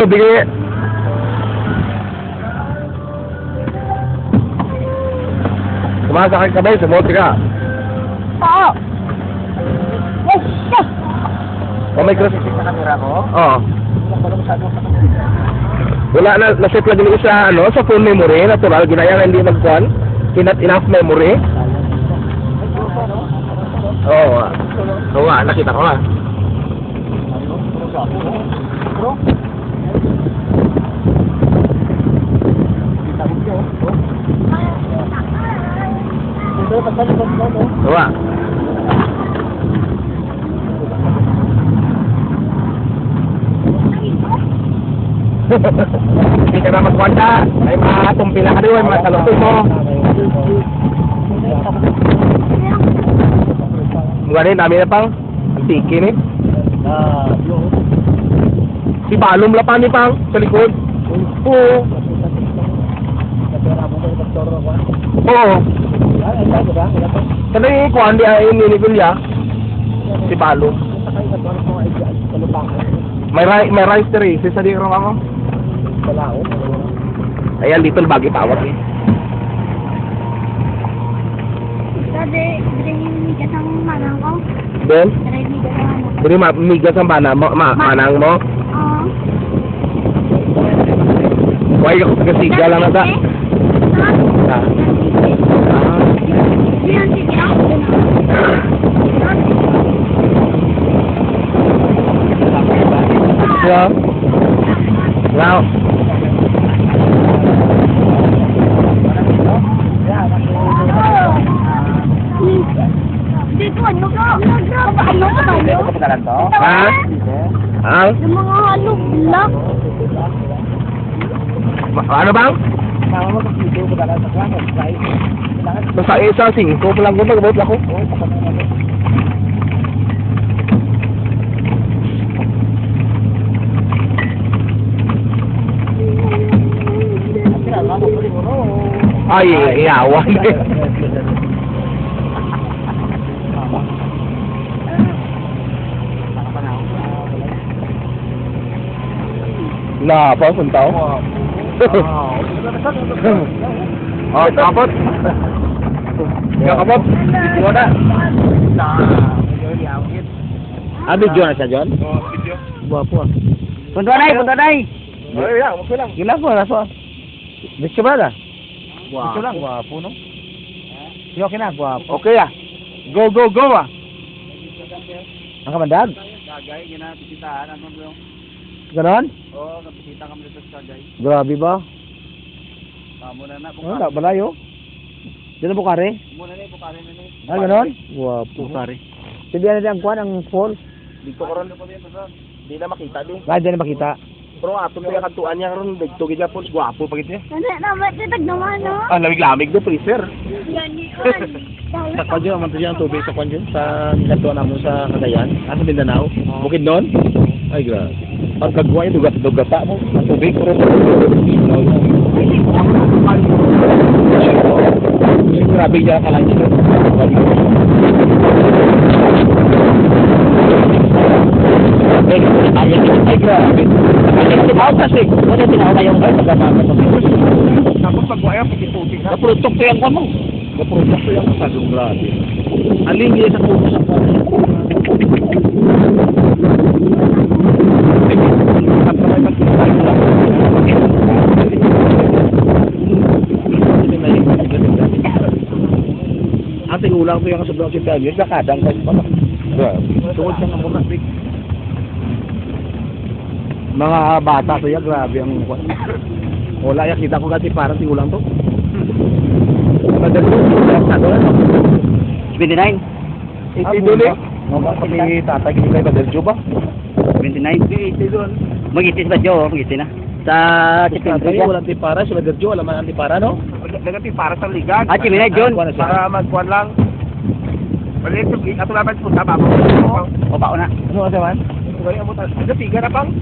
bigay. Sumasakay ka ba? Sumote ka. Oo. Yes, yes. O may cross. Sa camera ko. Oo. Wala na, na-set lang din sa, ano, sa full memory, natural, ginaya nga hindi magkuhan. Not enough memory. Oo. Oo nga, nakita ko nga. Oo nga. Hindi ka na magkwanta. May matumpila ka doon, masalutoy mo. Mga dami na pang tiki ni. Si Balong lapan ni pang sa likod. Oo. Oo. Kasi yung kuhan di ay minigulya. Si Balong. May rice teri. Sa di rin ako. Ayan, little bagay tawag eh. Dati, binimigas ang manang ko. Ben? Binimigas ang manang ko. Jadi migas ang manang mo? Oo. Why ako kasiga lang na ta? Ha? Yan, sige ako. Yeah. Wow. Dito, ano ka? Ano ka tayo? Ha? Ang? Yung mga ano, black. Ano bang? Basta isa, 5 pa lang ko, mag-vote ako. Ay, iyawan. Na, apa pun tahu. Oh, kapot. Ya kapot. Dito na. Video na siya, John? Oh, video. Guwapo ah. Punta na. Ay, ya, okay lang. Gila po, naso. Bisa ba na? Guwapo. lang, guwapo, no? Okay na, guwapo. Okay ah. Go, go, go ah. Ang kamandag? Sagay, ginapisitaan. Ano mo yung? Ganon? Oo, kapisita kami dito sa Sagay. Grabe ba? Muna na. Wala, balayo. Dito Bukare? Muna na, bukari na ni. Ah, ganon? Guwapo. Bukari. Sabihan natin ang kuhan, ang fall. Dito ko ron. Di na makita din. Kahit din na makita. Pero ato na yung kantuan niya ron. Dito gila po, guwapo pa kita. Ano naman, titag naman, no? Ah, lamig-lamig do, freezer. Yan, Sa Kwanjo, naman ito ang tubig sa Kwanjo, sa kantuan namin sa Cagayan, sa Mindanao. Bukid noon? Ay, grabe. Pagkagwa yung dugat-dugata mo, ang tubig. Grabe niya ka lang dito. Ay, grabe. Tinawag kasi. Wala tinawag yung pagkagama. Tapos pagwaya, pagkitubig na. Naprotok ko yung kamo. Naprotok ko yung masadong grabe. Aling niya sa puso sa kamo. Ate ulang ko yung sobrang sipagyo. Nakadang ko pa. Tungkol siya ng muna. Mga bata to ya, grabe ang wala ya, kita ko kasi parang tigulang to. Madali sa doon. 29. Iti duli. Kami tatay kini kay Badeljo ba? 29. 80 doon. Magitis ba, Joe? Magitis na. Sa Tatay wala tipara, si Badeljo wala man ang tipara no? Nagati para sa ligan. Ah, Chimina, John. Para magkuan lang. Balik ito, ato naman punta ba? O ba na? Ano kasi man? Balik mo tayo. Tiga na pang.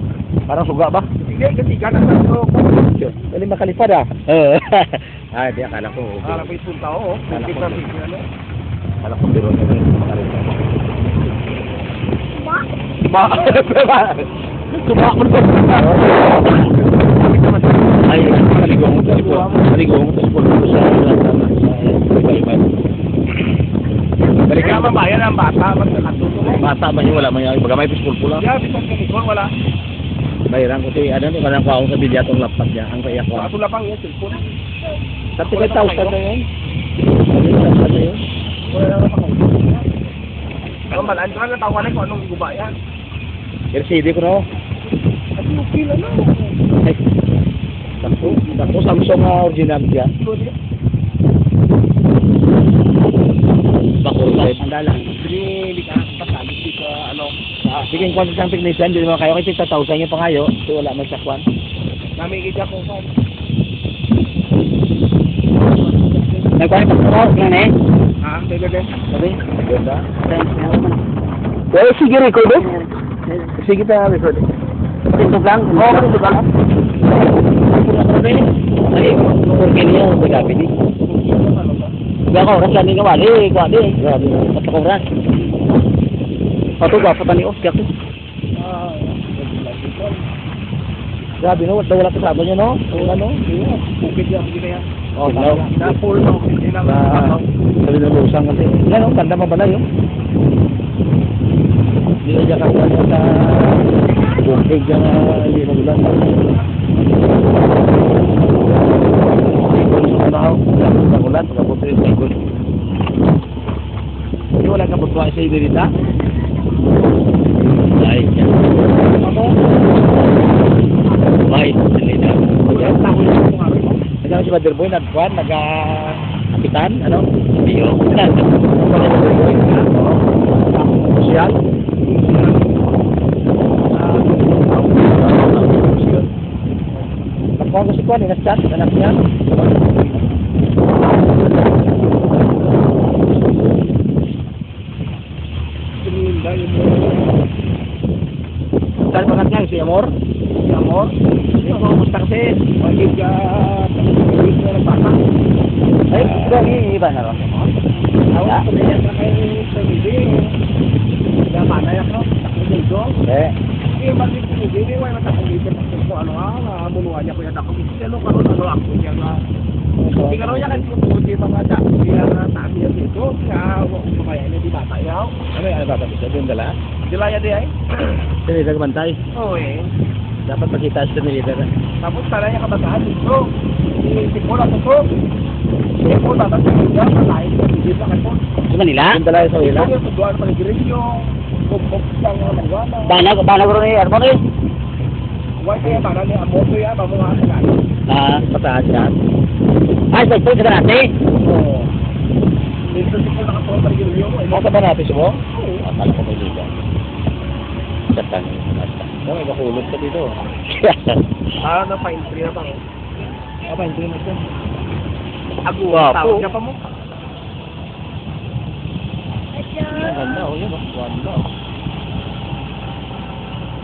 Parang suga ba? Tiga na sa so. Dali makalipad ah. Ay, di akala ko. Para pa ipunta o. Akala ko biro na rin makalipad. Ba? Ba? Tumakbo ko. Ay, naligo mo sa sport. Naligo mo sa sport ko sa Balikan. Kaya mabayan ang bata, magkakatulong. Bata ba niya, wala man yan. Baga may pispol ko lang. Yeah, bisan ka ni Gol, wala. Bayaran ko si, ano, parang ko ako sa bilya itong laptop niya. Ang kaya ko. Ato lapang yun, cellphone. 35,000 na yun. 35,000 na yun. Wala na napang Ano malaan ko na tawanan ko anong guba yan. LCD ko na ako. At yung pila na. Ay, Sakto, Samsung na original siya. Bako tayo. Ang dalang. Hindi ka pasali ka ano. Sige, kung isang technician, hindi naman kayo. Kasi 10,000 yung pangayo. So wala man sa kwan. Namigid ako sa. Nagkuhan pa sa lang eh. Ah, bebe. Sabi? Ganda. Well, sige, record eh. Sige tayo record eh. Tintog lang? Oo, tintog lang. Ay, porque niya, magabi di. Gak oras lang ni kawali, kawali. Grabe, patok oras. Patok ba, patani Oscar to. Grabe no, wala kasama niya no? Kung ano? Bukid lang, hindi na yan. Oh, no. Na full no. Hindi na Sabi na lusang kasi. Yan o, ganda mabalay o. Hindi na dyan kasi ano sa bukid dyan na hindi na ulan. Siguro sa ano, sa ulan, pagkapunta yung siguro. Hindi wala ka pagkuha sa iyo dito. Ay, yan. Ay, salita. Nagkano si Motherboy, nagkuhan, nag-kapitan, ano? Iyo. Sosyal. Nagkuhan ko si Kwan, inasyat, anak niya. Saan pa nga si Amor? Si Amor? Si Amor, kumusta kasi? Pagig ka, pagig ka ng bata. Ay, ito ang iba na rin. Ako, pagigyan ka kayo sa bibi. Kaya manay ako, takot dito. Eh. Hindi, bakit sa bibi, may matakot dito. Kung ano nga, munuhan niya ko yan ako. Ano karoon, ano ako niya nga. Hindi karoon niya kasi pupunti mga dati. Kaya tabi yan dito. Kaya, kaya niya di bata yaw. Ano yung bata dito? Yung dala? Dila yan di ay. Sino yung nagbantay? Oo eh. Dapat makita sa niliter. Tapos sana niya kabataan dito. Hindi ko lang ito. Hindi ko lang ito. Malahin ko dito sa kanto. Sa Manila? Yung dala sa Manila? Yung tuduan pa ni Grillo. Bukbok sang magwana. Bana ko rin yung airport eh. Huwag kaya para ni Amoto yan. Mamunga ka na. Patahan siya. Ay, sa ito ka natin? Oo. Dito ko nakapunta ni Grillo. Masa ba natin siya mo? Oo. Akala ko may liga. Katang yung nasa. May kakulot ka dito. Na-pa-entry na ba? Pa-entry na siya. Agua. Tawag niya pa mo. Ganda, o yun. Ganda.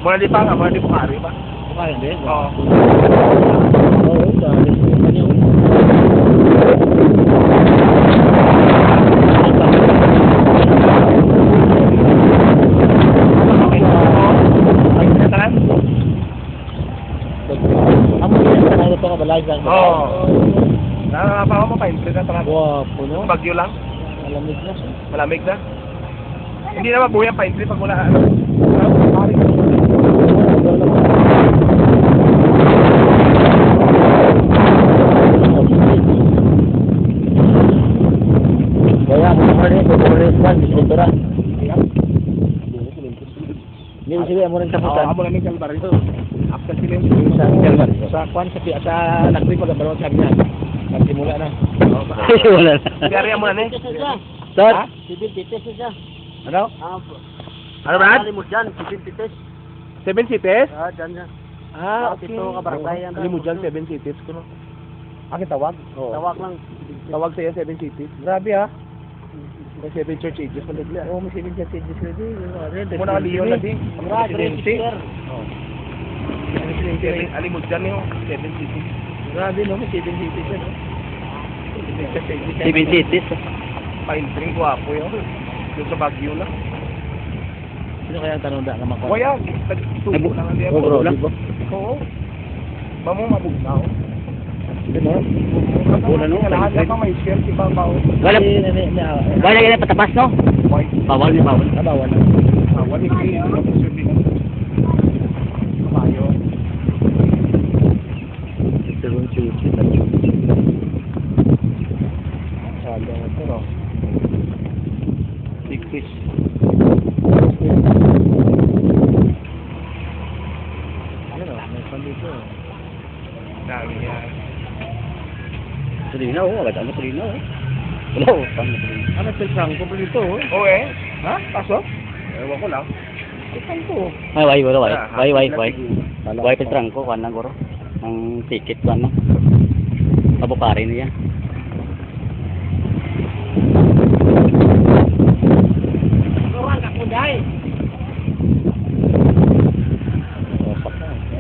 Muna di pa nga. Muna di pukari ba? Kaya din. Oo. Oo, dahil sa kanya. Amo yan sa nalo to ka balay lang. Oo. Nakakapa mo pa-entry na talaga. Wapo no. Bagyo lang. Malamig na siya. Malamig na. Hindi na mabuhay pa-entry pag wala ano. Pari. Kaya mo rin kwan, bisita. Hindi mo sila mo rin taputan. Amo namin kalbar ito. After sila Sa Kalmar. Sa kwan, sa nagri pag balon sabi niya. Nagsimula na. Wala na. Kaya mo na eh. Sir? Sibil tites siya. Ano? Ano Brad? Alimos dyan, sibil tites. 7 cities? Dyan dyan. Okay. Ito kabarangay yan. Alam mo dyan, 7 cities ko no. Akin tawag? Oo. Tawag lang. Tawag sa'yo 7 cities. Grabe ha. May 7 church ages mo nagla. Oo, may 7 church ages na din. Muna ka Leon na din. Residency. Grabe, Alimod dyan yun. 7 cities. Grabe no, may 7 cities na no. 7 cities. Pa-entering ko apo yun. Yung sa Baguio na. Sino kaya ang tanong na makuha? Waya, tubo lang ang diyan. Oo, di ba? Oo. Mamo mabugnaw. Ano? Wala no. Lahat na pa may share si Babaw. Wala yan patapas, no? Why? Bawal ni bawal. Bawal na. Wala kay ano sa serving. Kabayo. Según chuchi. Sabi mo ito, no? Big fish. Ano, may pandito. Dami yan. Tulinaw, agad ano tulinaw. Wala, paano tulinaw? Ano, pilsang ko dito, oh? Oo eh. Ha? Paso? Ewan ko lang. Pilsang ko. Ay, way petrang ko kan guro. Ang ticket ko ano. Abukari niya. Orang ka po dai.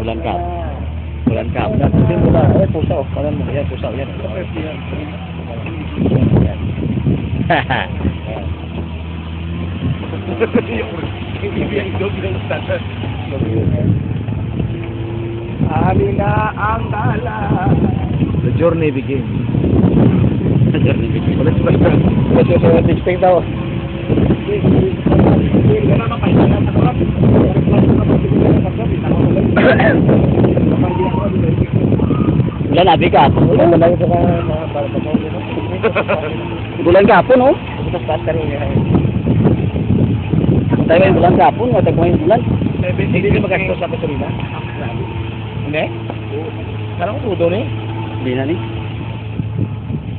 Bulan ka. Bulan ka. Hindi mo na, pusa, oh. Kanan mo, yan, pusa, yan. Ali na ang dala. The journey begins. Journey. Ulit basta. Kasi sa distinct daw. Bulan abi ka. Wala lang sa mga para-para. Bulan kapon, no? Tapos basta rin yan. Tayo yung bulan kapon, wala ko yung bulan. Hindi na magastos sa gasolina. Hindi? Kala ko tudo ni. Hindi na ni.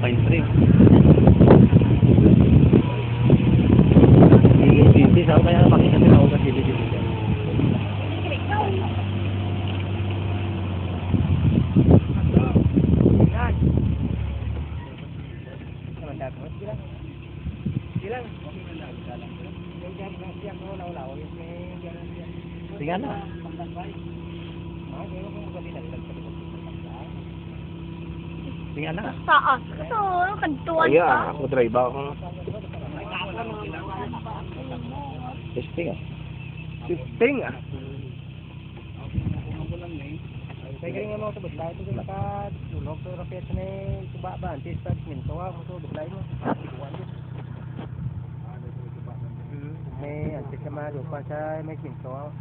Fine stream. Hindi sa kaya makita nila ako kasi dito. Sige na. Sige na. Taas ka to, kantuan Kaya ka. ako drive ako. Testing ah. Shifting ah. Kaya nga mo ito, ba't ito yung nakatulog ito rapet na yung baba, antis at minto ako ito, ba't mo. May antis na malupa sa may minto ako.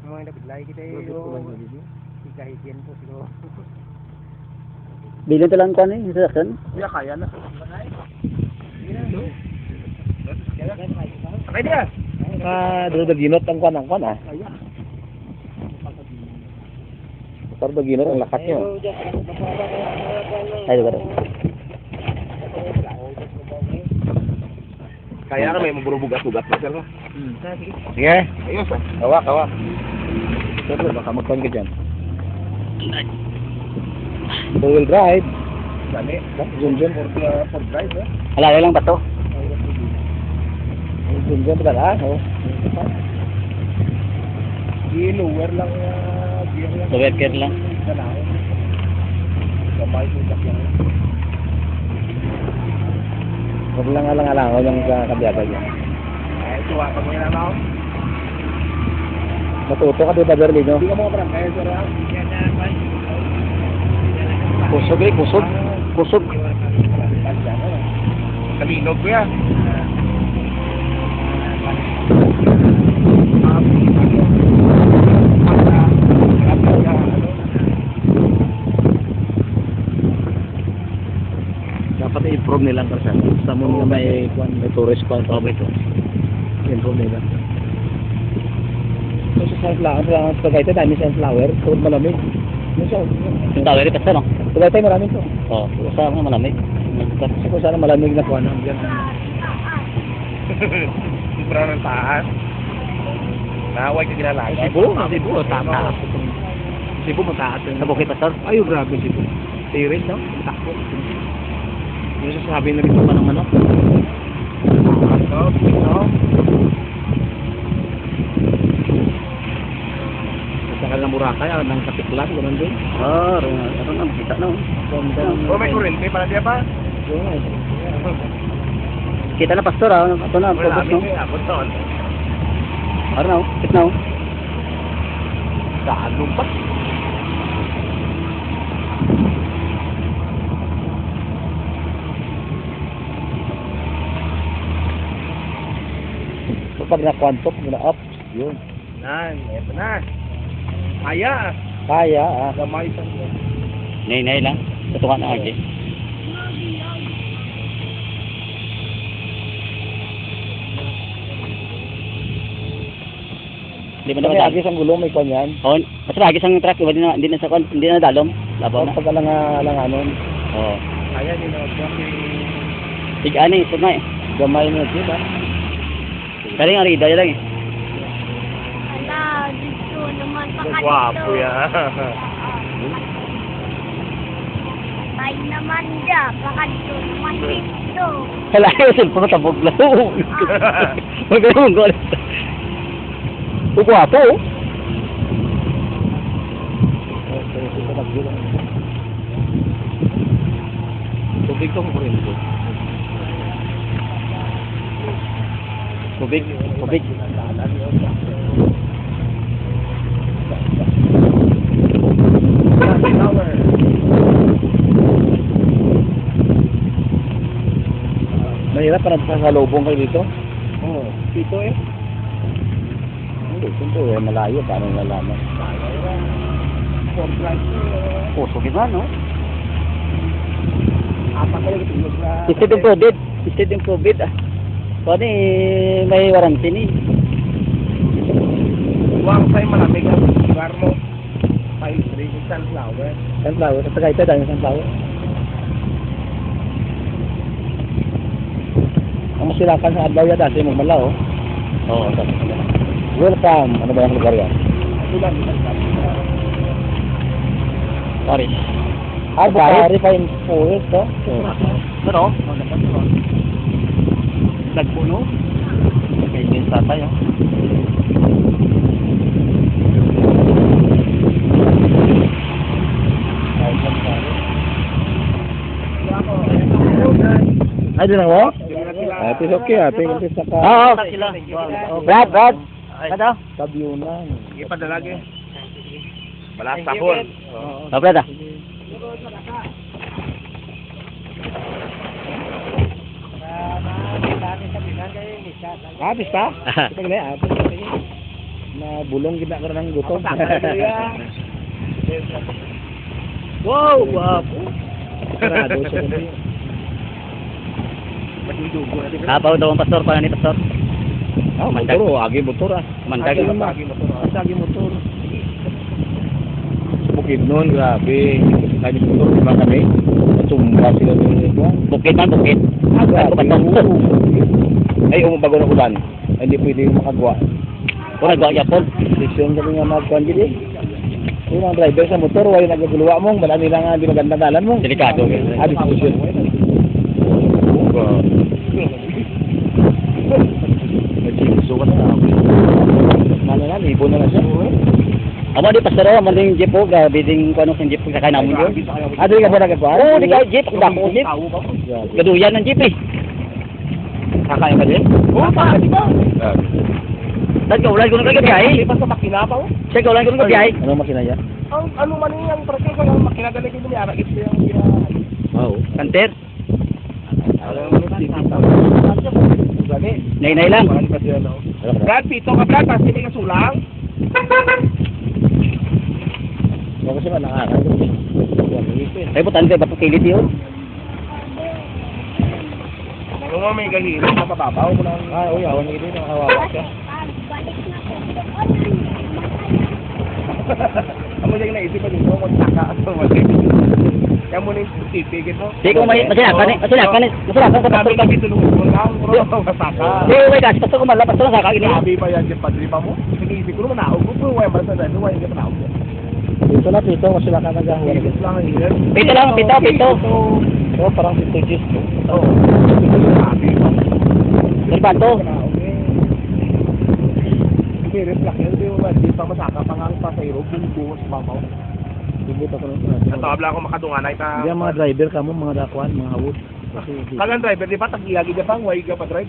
Mga nabigay kita yung ikahitin po siguro. Bilang talang ko ni sa kan. Kaya kaya na. Okay dia. Doon naginot ang kwan ah. Parang naginot ang lakat nyo. Ay, diba? Kaya ka may maburubugat-bugat na sir. Sige. Ayos ah. Kawak, kawak. Siyempre, baka magpan ka dyan. Two-wheel drive. Dami. Zoom For drive eh. Alala lang ba to? Zoom pala. Oh. I-lower lang gear lang. Lower gear lang. Dalawin. Kamay ko sakyan. Huwag lang alang-alangaw yung sa kabiyaga niya. Ay, suwapan mo yan ako. Matuto ka diba, Berlino? Hindi ka mga barangay sir ah. Kusog eh, kusog. Kusog. Kalinog ko yan. Dapat i-improve nilang kasi sa mga may tourist pa pa ito. I-improve nila. So sa sunflower, sa Tagaytay dami sunflower, so malamig. Yung tower ito no? Tagaytay marami to. Oh, sa mga malamig. Kasi kung sana malamig na kuha na. Sobrang ng taas. Naway ka ginalaga. Cebu, tama. Cebu mataas. Sa Bukit Pastor. Ay, grabe Cebu. Tiris, no? Takbo. Yung sasabi na rin pa ng manok. Sa ng Boracay, ng Katiklan, gano'n din. Oh, ano na, makita na. Oh, may kurente para diya pa? Kita na pastor ah, ito na, Wala focus no. kami abot doon. Ano? Sit now. Gago pa. So, pag na-quantok, na-up, yun. Nan, eto na. Kaya. Kaya, Gamay sa iyo. Nay lang. Tutukan na RJ. Hindi ba Pag naman agis ang gulong, may kwan yan. Oh, mas lagi sang truck, hindi na sa hindi na dalom. Labaw na. Pag alanganon, Oh. Kaya nila kasi Tig ani, ito na eh. gamay na di ba? Kaling ang rida lang eh. Ala, dito naman pa ka gwapo yan. Tay naman dyan, baka dito naman dito. Kala yung cellphone na tabog lang. Magkano ko. Gwapo oh. Tubig ko mo rin po. Tubig, tubig. Mahirap pa nagsasalubong kayo dito? Oo. Dito eh. Hindi, siyempre, malayo, paano nalaman? For drive Oh, sugid na no? apa kayo tulog na. Instead of COVID. Instead of COVID ah. Kani may warranty ni. Huwag sa'yo malamig ang lugar mo. Pine tree, sunflower. Sunflower, sa Tagaytay, dahil sunflower. Ang masilakan sa adlaw yan, dati magmala, oh. Oo, sabi ko na. Welcome! Ano ba yung lugar yan? Tulan. Sorry. Refined forest, no? Pero, nagpuno. May minsa tayo. Ay, di na mo? Ay, ito okay, ito yung sa ka. Oo, sila. Brad. Ano? Tabyunan. Sige pa dalagi. Balas tapon. Oh, Brad ah. Apis pa? Ito na, apis. Na bulong gina ko ng gutom. Wow, wapo. Sarado siya. Magdudugo na din. Kapaw daw ang pastor, paano ni pastor? Ah, motor, agi motor ah. Mandag. Agi motor. Agi motor. Bukid nun, grabe. Kami motor, diba kami? Natumba sila ng ito. Bukid man, bukid. Grabe. Ay, bago na ulan. Ay, hindi pwede yung makagawa. Kung nagawa yapon. Desisyon kami nga magkuhan gini. Yung mga driver sa motor, wala nagaguluwa mong, wala nila nga di magandang dalan mong. Delikado. Ah, desisyon. Nagsimuso ka na. Ano na, libo na siya. Amo di pastor, amo ding jeep po, grabe ding kuno sa jeep kakain namin yun. Ah, di ka ba nagkuhan? Oo, di ka jeep, dako jeep. Gaduyan ng jeep eh. Kakain ka din? Oo, pa, di ba? Dahil kaulan ko nung kagabiyahe. Di ba sa makina pa? Siya kaulan ko nung kagabiyahe. Ano makina niya? Ang ano man yung presyo ko ng makina galing ko niya, ito yung gina. Oo. Kanter. Alam mo, gani. Nay lang. Parang kasi ano. Brad, pito ka Brad, kasi may kasulang. Baka kasi man nakakain. Ay butan kay bato kilit yun. Kung mo may gahilo, mapababaw mo lang. Ah, uy, awan nito ng kawawa siya. Balik na ko Amo yung naisip pa dito, magsaka ako mali. Kaya mo na yung tipigit mo. Di ko masilakan ko Sabi pastor ka. kami tulungan mo lang, bro, masaka. Di ko may gas, pastor ko malap, pastor sa kagini. Sabi pa yan yung padripa mo. Nag-iisip ko naman, naog ko, wala ba sa dano, wala yung naog ko. Dito na, pito, kasi lang ka nagahuwa. Ilis lang ang hirap. Pito lang, pito. So, parang 50 G's. Oo. Sabi pa. Nagbanto. Hindi, reflect yun. Hindi pa masaka pa nga pa sa iro. Bumbuhos mamaw. Sige pa ko Natabla ako makadungan ay ta. Hindi ang mga driver ka mo, mga dakuan, mga hawod. Kasi, Kagang driver, di ba? Tagilagi ka pang, way ka pa drive.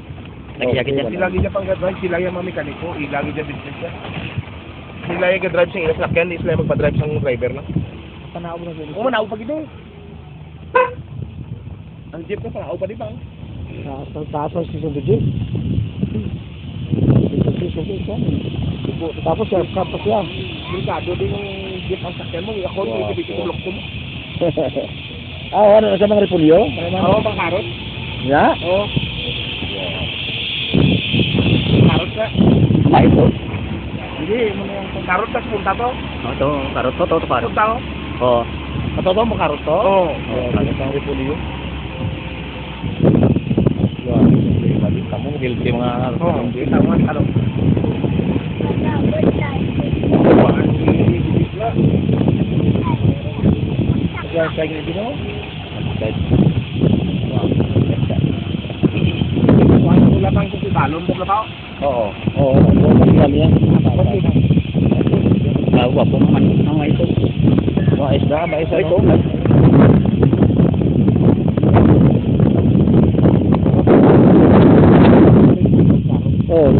Lagi-lagi dyan. Lagi niya pang drive, sila yung mga mekaniko, lagi niya business niya. Sila yung drive sa ilas lakyan, di sila yung magpa-drive sa driver lang. Panao na sila. Oo, manao pa gito. Ang jeep ko, panao pa di ba? Taas ang season de jeep. Tapos siya, tapos yan. Delikado din yung jeep ang sakyan mo, ako, hindi ko lukto mo. Ano, sa mga repulyo? Oo, pang karot. Ya? Oo. Karot ka. Ah, ito. Hindi, muna yung karot ka, punta to. Oh, ito. Karot to, ito karot. Punta ko. Oo. Totoo mo karot to? Oo. Ang repulyo. Kamu guilty mga Oo, kita mo, ano. Yan, sa gilid mo? Wala pang kusibalon mo na tao. Oo. Oo, magkano yan? Bawa po naman. Mga ito. Mga isda, mga isda ito. Oo.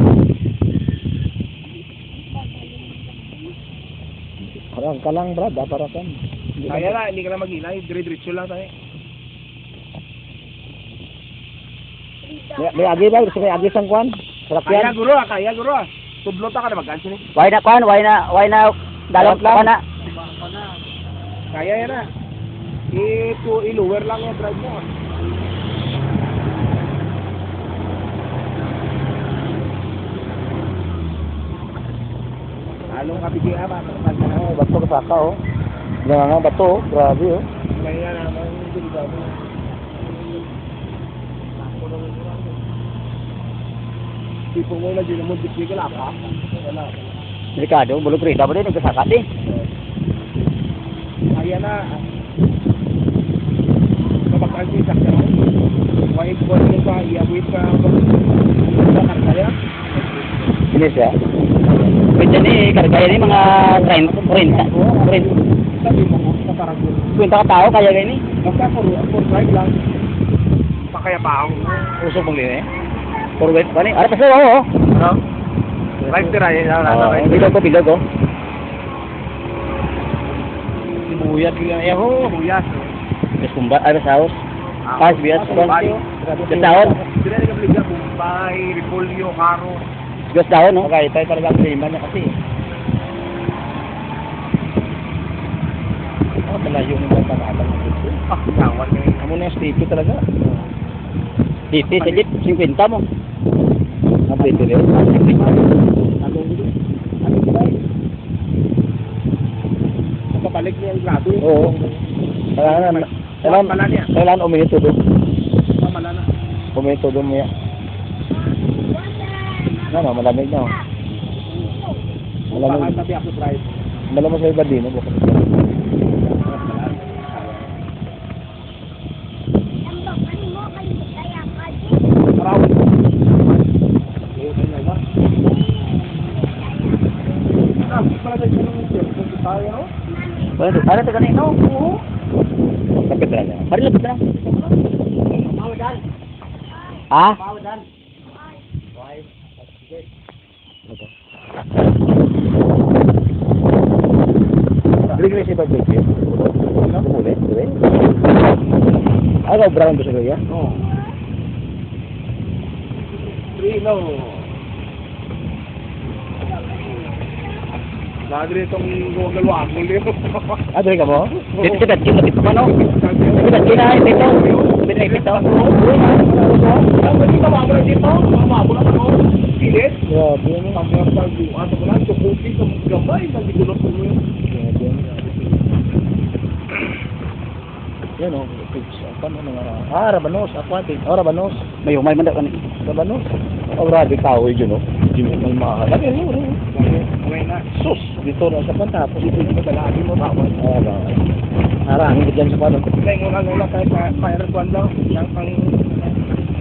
Parang ka lang, Brad, para kan. Kaya na, hindi ka na mag-inay, dire-diretso lang tayo. May agi ba? Gusto may agi sang kwan? Sarap Kaya yan. guro, kaya guro. Tublota ka na mag-gansin eh. Why na, dalawang Dalawang na. Kaya yan na. I-lower lang yung drive mo. Halong kabigay ba? Oh, bato ka saka, oh. Nga bato, oh. Grabe, oh. Kaya naman yung delikado. Tipo mo na din mo dikit ka lapa. Wala. Delikado, bulog rita ba din, nagkasakat eh. Kaya na. Kapag ang isa ka. Wait ko din pa i-wait ka. Kaya. Ini siya. Pwede ni, kargaya ni mga 30. Sabi mo sa parang Kwenta ka tao, kaya gani. basta for drive lang. Pakaya pa ako. Uso pong din eh. Forward pa ni. Ara pa siya, oo. No? Drive tira yan. Bilog ko. Sibuyat yung ho, buyas. Yes, kumba, ay sa house. Pas bias kon. Gasahon. Sila ni kabliga Bombay, Repolyo, Caro. Gasahon no. Okay, tayo talaga ang klima niya kasi. Oh, malayo ng mga pangalan. Ah, gawan niya. Amo na yung sticky talaga. Dito sa jeep 50 mo. Ang pwede rin. Kapabalik niya yung grado. Oo. Kailangan uminito doon. Mala na. Uminito doon mo yan. Ano, malamig na. Malamig. Sabi ako drive. Malamig sa iba din. Ang bakal mo, kayo kaya ka din. Marawin. Pala tayo ng cellphone tayo. Bueno, ara ta kanino. Oo. Kapit na niya. Pari lapit na. Ha? Dili si Pablo. Boleh, boleh. Agak brown tu saja ya. Oo. 3 no. Lagi itong gumagawa mo liyo. Ada ka mo? Dito sa dito dito ano? Dito na dito. Dito. Pwede ka mabula dito? Mabula ka no? Pilit? Grabe ni. Ang mga pagbuan ko lang, tukuti sa mga gabay, nagigulot mo yun. Yan oh, apa mga Rabanos, aquatic. Oh, Rabanos. May umay man daw kanino. Rabanos. Oh, grabe kahoy dyan oh. Hindi mo may mahal. Gawin na. Sus, dito na sa pantapos. Dito yung madalagi mo tawag. Harangin ka dyan sa pano. Kaya yung ano kahit fire kwan lang, yung pang...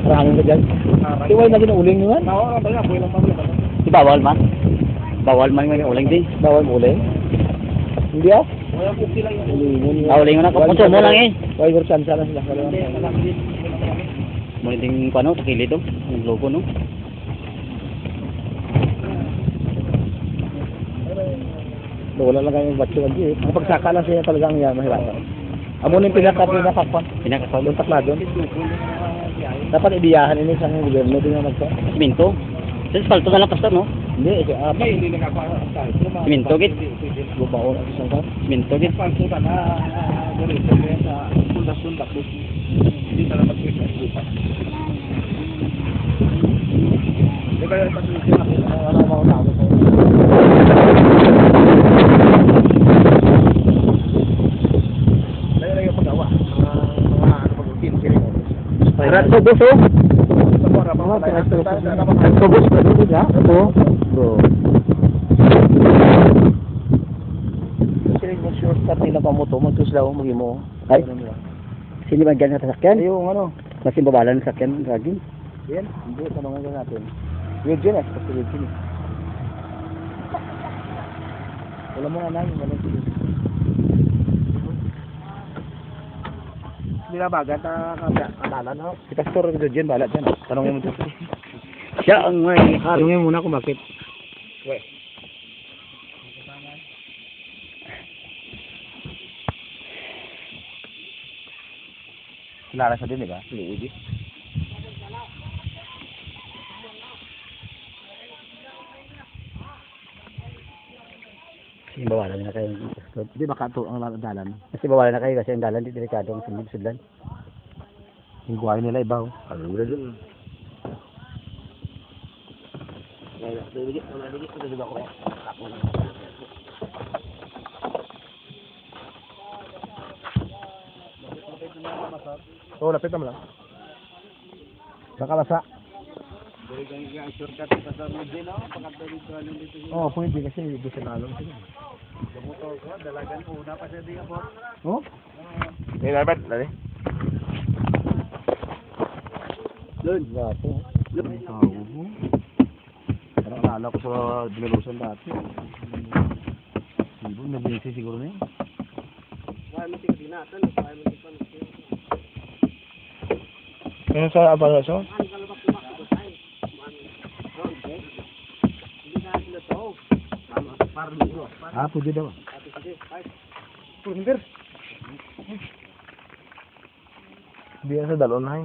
Harangin ka dyan. Iway na ginuuling nyo yan. Nawa ba nga, buhay lang pamilya ba? Di bawal man. Bawal man yung uling din. Bawal mo uling. Hindi ah. Wala po sila yung... Ulingon Ah, uling na ko. Puso mo lang eh. Why for chance na sila. Hindi, malaki din. Mo ding pano sa kilid do. Ang logo no. Wala lang kayong batsuan di. Ang pagsaka lang siya talagang yan, mahirapan. Amo na yung pinakakwan. Pinakasal. Doon takla doon. Dapat ibiyahan ini sa gobyerno din na magsa. Siminto. Sa asfalto na lang pastor, no? Hindi, May hindi na ako Siminto, git. bubaon at isang kan. Siminto, git. Panso ka na ganito sa sundas-sundas. Hindi na mag-isa. Di ba yung pag-isip natin ano mga tao ko? Dahil lang yung paggawa. Mga ano pag-utin. Rat ko boso. Rat ko boso dito ya. Ito. Bro. Sila yung shortcut nila pa mo to, magtuslaw mo gimo. Ay. Sino ba ganyan sa sakyan? Yung ano, Kasi babalan ng sakyan, raging. yan, hindi tanongan ka natin. Eugene, kasi Eugene. Wala mo nga namin, wala sila. Binabagan na kadalan, no? Si Pastor Eugene, bahala dyan. Tanongin mo dyan. Siya ang may Tanongin mo muna kung bakit. Kilala siya din, di ba? Luigi. Kasi bawalan na kayo. Di ba kato ang dalan? Kasi bawalan na kayo kasi ang dalan di delikado ang sudlan. Yung buhay nila ibaw. Alura dun. Oo, lapit naman lang. Nakalasa. Oo, pwede kasi hindi siya nalong sila. Oh? May dapat, lali. Doon. Gato. Ang tao mo. Parang alala ko sa Dinalusan dati. Siguro, nabisi siguro na yun. Ano sa Abalaso? Ah, pwede daw. Di yan sa dalon na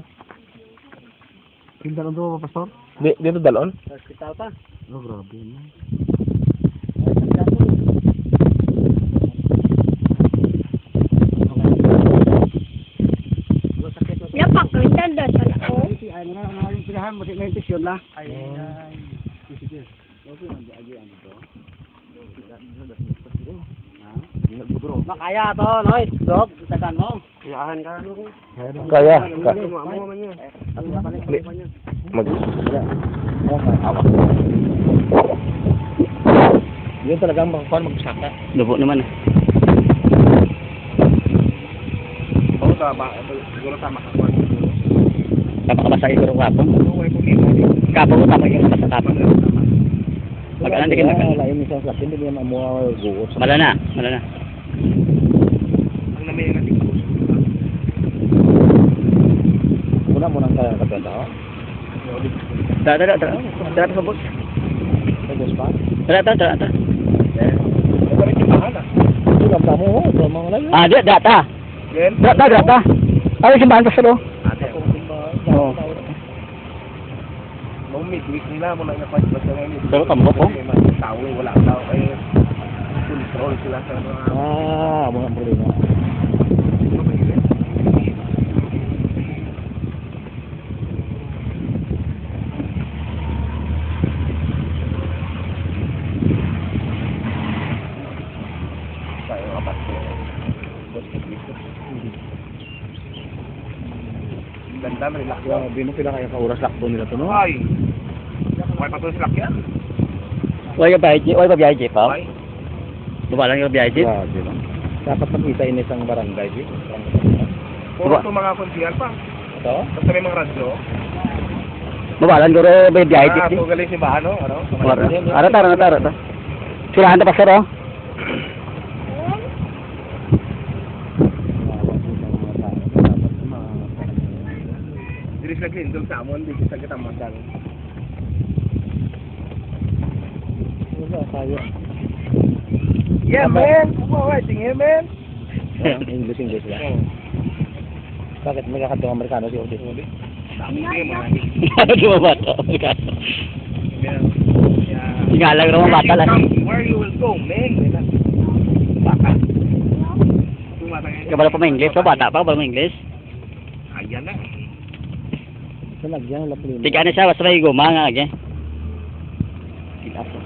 yung dalon to, Pastor? Di, dito dalon? Hospital pa. Oh, grabe yun. Yapak, minsan doon sa loob. Ay, yung pinahan mo may infection na. Makaya to, no? Dog, itakan mo. Iyahan ka. Kaya. Mag... Yun talagang magsaka. Lubo naman. Oo, tama. Siguro tama ka. Tama ka ba sa iguro kapon? Kapon ko tama yung sa kapon. Magalan din magalan. Lain isang sakin, hindi naman mo guos. Malana, malana. Ang namin yung natin. Muna mo nang kaganda, ha? Dara sa bus. Guos pa? Dara. Ito rin yung bahan, ah. Ito lang tamo, ho. Tama mo lang. Ah, data. Then, Data. Ay, simbahan pa silo. Oo. nung mid-week nila, muna yung napagpas na ngayon. Pero tambok, oh. May mga tao, wala tao. Eh, control sila sa mga... Ah, mga problema. Ganda, relax lang. Grabe mo, pila kaya ka-oras lakto nila to, no? Ay! Okay pa to slack yan? Wala ka biyahe, Jeep, ha? Ay! Babalan ka biyahe, Jeep? Grabe, no? Dapat makita ini isang barangay, Jeep. Puro itong mga konsiyan pa. Ito? Basta may mga radyo. Babalan ko rin may biyahe, Jeep, Ito galing si Bahano, ano? Arata. Sirahan ta, pastor, oh. Diris naglindol sa amon, di kita kita magal. Wala, kaya. Yeah, man. Kumawa, tingin, man. English lang. Bakit may kakatong Amerikano si Otis? Ano di ba bata? Singalang naman bata lang. Where you will go, man? Baka. Kabalo pa may English, so bata pa, kabalo may English. Ayan na. Sa lagyan, lapulin. Tika na siya, basta may guma nga lagi. Ilaso.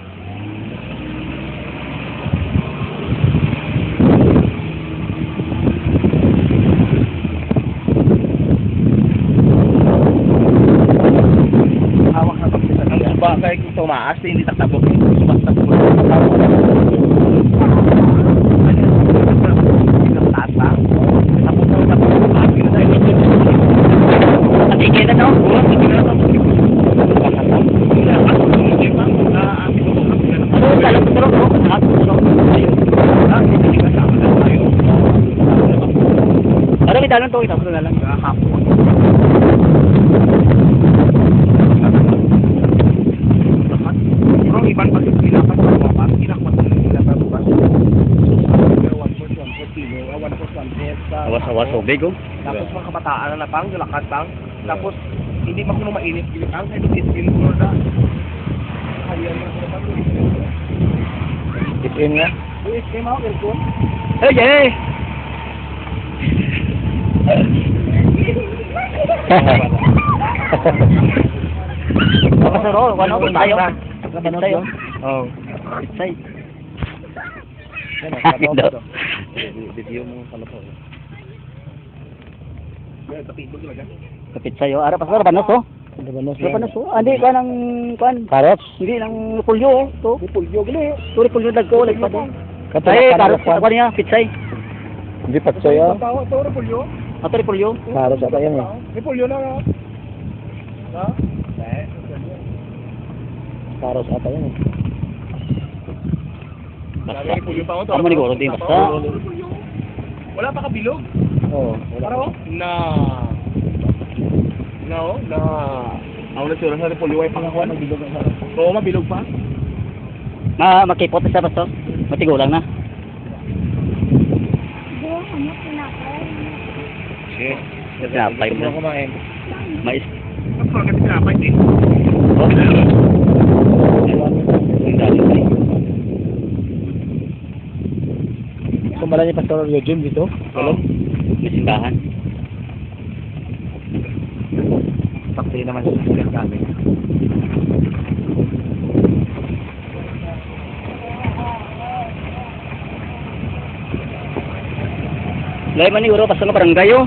Hawak na pagkita. Ang bakay kung tumaas, hindi tatabok. Basta po. Patigil na no? Ano, talong turok no? Lahat turok. Ano, may dalon to, itapos na lang. Bro, iban pa yung pinapas sa mga kinakwas na nila sa bukas. Awas-awas, tubig oh. Tapos mga kabataan na pang, lakad pang. Tapos, hindi pa kuno mainit. Ang sa ito, iskin ko na. Kaya na ko naman SM nga. iskin ako, aircon. Hey, hey! Kapasaro, ano ko tayo? Kabanot Tayo. lang? Oo. Pitsay. Yan, Bakit daw? Video mo pala po. Tapos talaga. Kapitsay oh. Ara, pasaro, banos oh. Kabanot Ano banos oh? Hindi ka ng, kuan. Carrots? Hindi ng pulyo oh. To. Pulyo, gali. Turi pulyo dagko, lagpad oh. Katulad Ay, ka karot sa niya, pitsay. Hindi patsoy ah. Tawa, ito, repulyo. Ato rin pulyo. Carrots ata yan eh. Repulyo na nga. Ha? Carrots ata yan eh. Basta. Repulyo pa ako. Amo ni Goro, di basta. Wala pa kabilog. Oo. Para na. Ako na sura sa repulyo ay pangakuan. Mabilog ang sarap. Oo, mabilog pa. Makipot na siya basta. Matigulang na. Doon, ano, pinakain. Sige. Sinapay mo. kumain. Mais. Kapag kasi sinapay din. Oh. Sumala niya Pastor Eugene dito. Oo. May simbahan. Sakti naman sa sikat kami. Lay man ni Uro, basta nga barangay oh.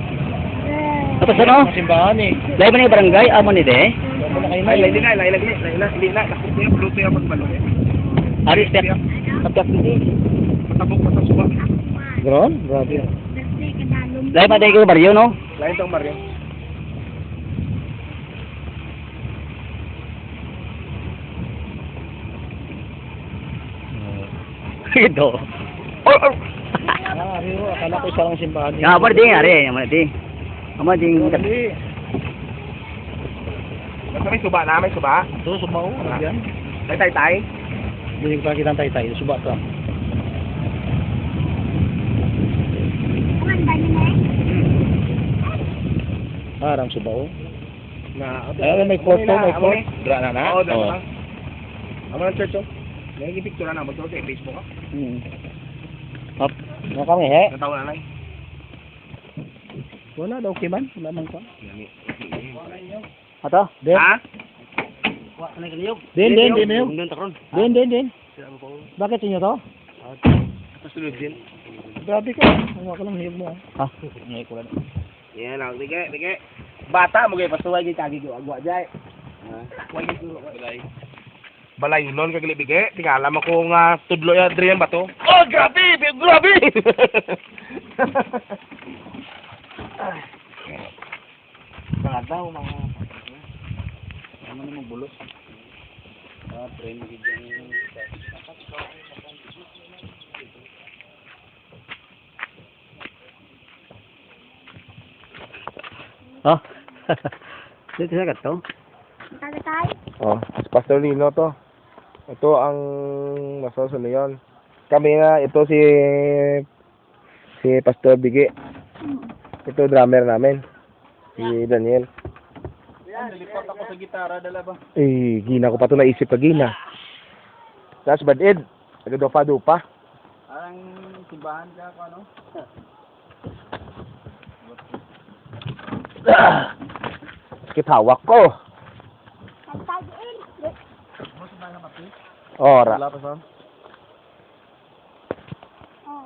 Tapos ano? Simbahan eh. Lay man ni barangay, amo ni de. Ay, lagi na. Hindi na. Nakot niya, bluto yung magbalo eh. Aris pek. Tapos hindi. Patabok pa sa suba. Gron? Grabe. Kasi kadalong. Lay man tayo baryo no? Lain tong Mario. Ito. Ah, Rio, akala ko isa lang simbahan. Nga pa din ari, amo di. Amo ding Basta may suba na, may suba. Ito, sumaw. Yan. Tay. Hindi ko pa kitang tay-tay. Suba ka. Ang dami na Parang subaw. Na, Ay, may photo, may photo. Dra na. Oo, dra Oo. na. Amo ng church oh. May picture na mo to sa Facebook ah. Hop. Ano kami, he? Natawa na lang. Wala daw, okay man? Wala man ka. Ato. Den, Ha? Wa na kaniyog. den, yun. Doon ta karon. Den. Bakit inyo to? Kasunod din. Grabe ka. Ano ka lang hiyog mo. Ha. Ngayon ko lang. Yan lang, dige. Bata mo gay pasuway gay kagi go agwa jay. Way gay balay non kagili bige, tingala mo ko nga tudlo ya diri yan bato. Oh, grabe! Mga daw mga ano mo bulos. Train gid Oh. Dito sa gato. Tagatay. Oh, Pastor Lino to. Ito ang masal sa leon. Kami nga, ito si Pastor Bigi. Ito drummer namin. Si Daniel. Nalipat ako sa gitara, dala ba? Eh, gina ko pa ito naisip ka gina. Tapos bad ed. Nagadupa-dupa. Parang simbahan ka ako, ano? Sakit hawak ko. Nagtagin. Ora. Wala pa sa? Oh,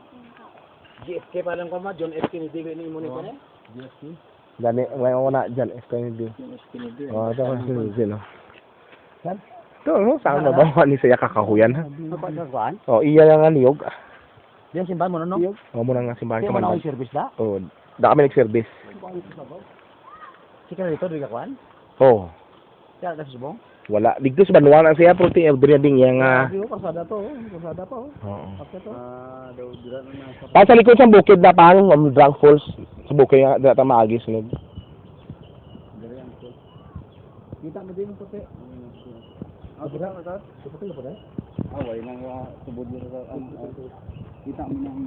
GFK pa lang ko ma, John F. Kennedy ko ini mo ni ko na? GFK? Gani, ngayon ko na dyan. Kennedy. John F. Kennedy. Oh, ito kasi Kennedy, no? Saan? Ito, no? Saan ba ba? Ni saya kakahuyan, ha? Apa sa kuan? Oh, iya nga niyog. Diyan simbahan mo no? Oh, muna nga simbahan Kaya ka mo na man. ako service da? Oh, da kami nag-service. Sika dito di ka kuan? Oh, Kaya da subong? wala. Digto sa Banuan ang siya, pero ti Eldria ding yang Kasada to, kasada pa oh. Oo. Apa to? Ah, daw dira na sa. Pa sa likod sa bukid na pang Drunk Falls. Sa bukid nga data maagi sunod. Dira yan to. Kita mo din puti. Ah, dira ka ta? Puti pa dai. Away nang subod mo sa kita mo nang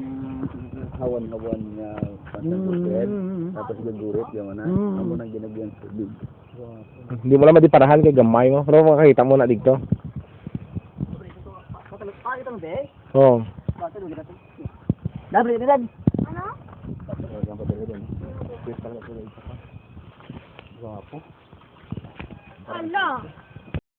hawan-hawan nga patagupet. Tapos gagurit yung na. Amo nang ginagyan sa big. Hindi mo lang madiparahan kay gamay mo. Pero makakita mo na dito. Ah, itong de? Oh. Dapat din. ano? Guwapo. Ano?